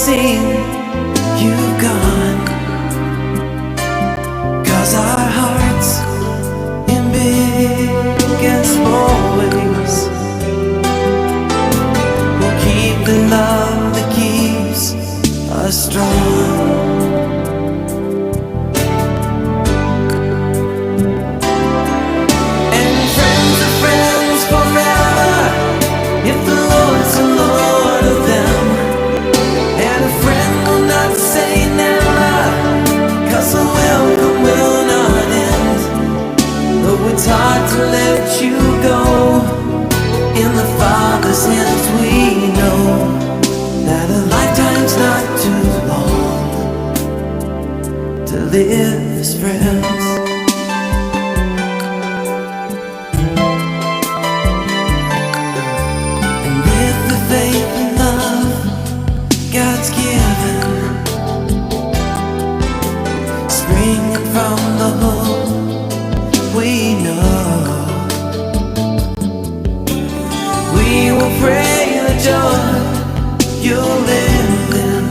seen you've gone. 'Cause our hearts in big and small ways will keep the love that keeps us strong. And friends are friends forever if the Lord's the Lord of them. And a friend will not say never, 'cause the welcome will not end. Though it's hard to let you go, in the Father's hands we know that a lifetime's not too long to live as friends. And with the faith and love God's given, springing from the hope we know, we will pray the joy you'll live in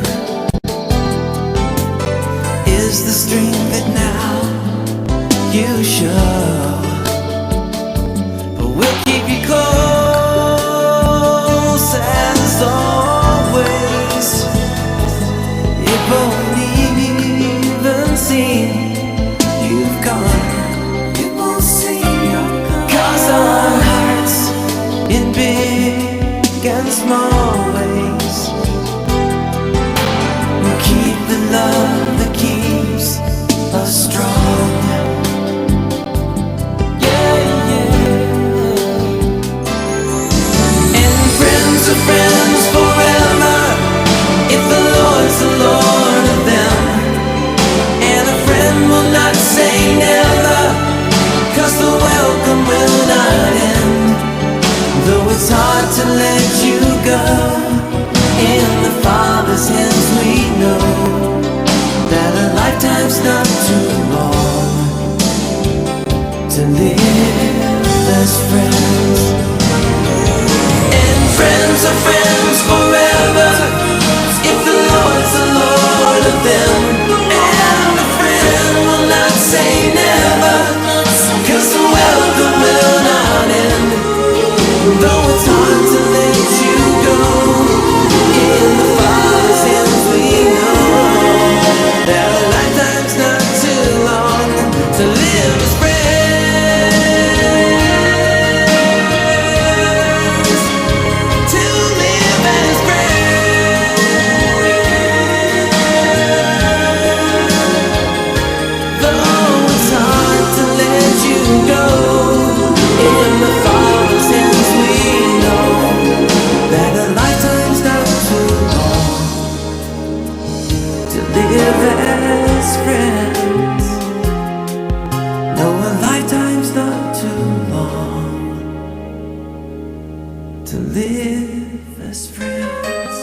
is the strength that now you show. But we'll keep you close as always. It won't even seem you've gone. It won't seem you're gone. 'Cause our hearts in big and small ways will keep the love that keeps us strong. Yeah, yeah. And friends are friends forever if the Lord's the Lord of them. And a friend will not say never, 'cause the welcome will not end. Though it's hard to let you go, in the Father's hands we know that a lifetime's not too long to live as friends. And friends are friends forever if the Lord's the Lord of them. And a friend will not say never, 'cause the welcome will not end. Though it's hard to let you go, in the Father's hands we know that a lifetime's not too long to live as friends. To live as friends. Though it's hard to let you go, in the Father's hands we know that a lifetime's not too long to live as friends. No, a lifetime's not too long to live as friends.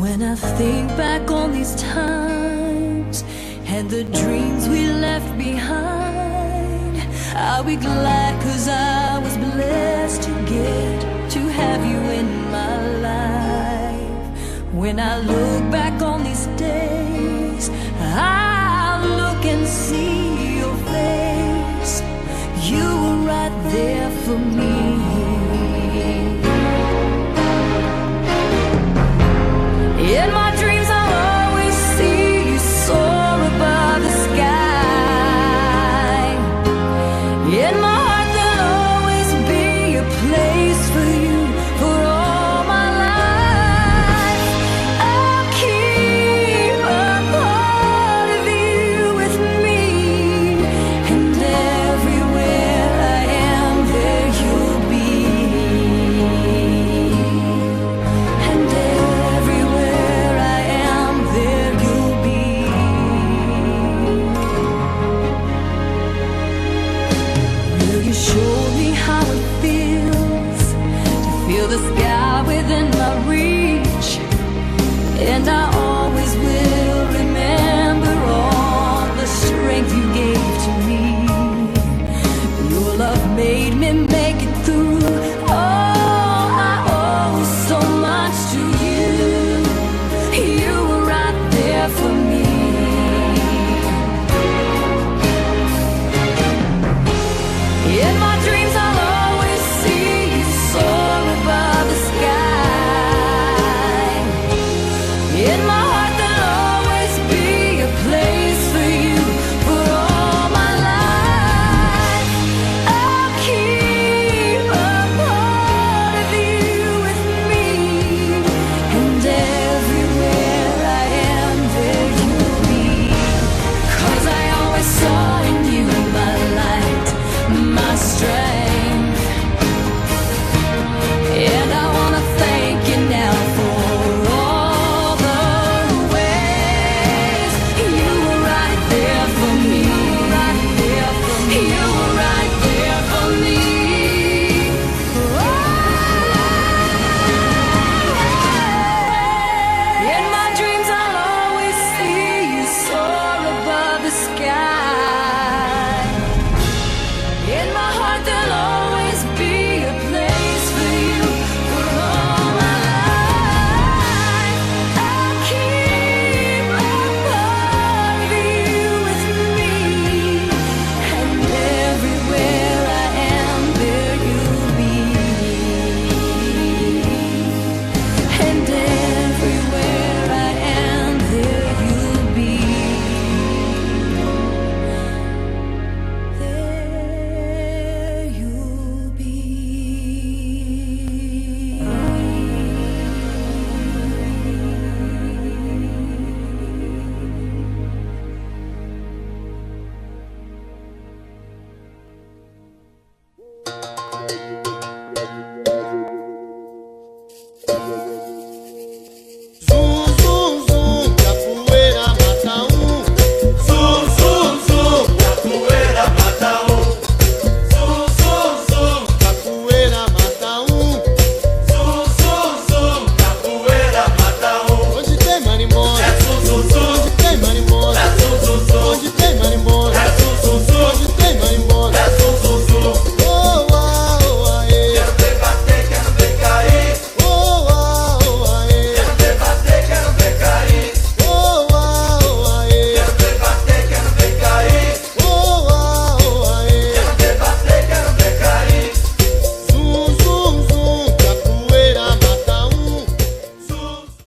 When I think back on these times and the dreams we left behind, I'll be glad 'cause I was blessed to get to have you in my life. When I look back on these days, I'll look and see your face. You were right there for me. In my dreams I'll always see you soar above the sky. In my heart there'll always be a place for you for all my life. I'll keep a part of you with me, and everywhere I am there you'll sky within my reach, and I always will.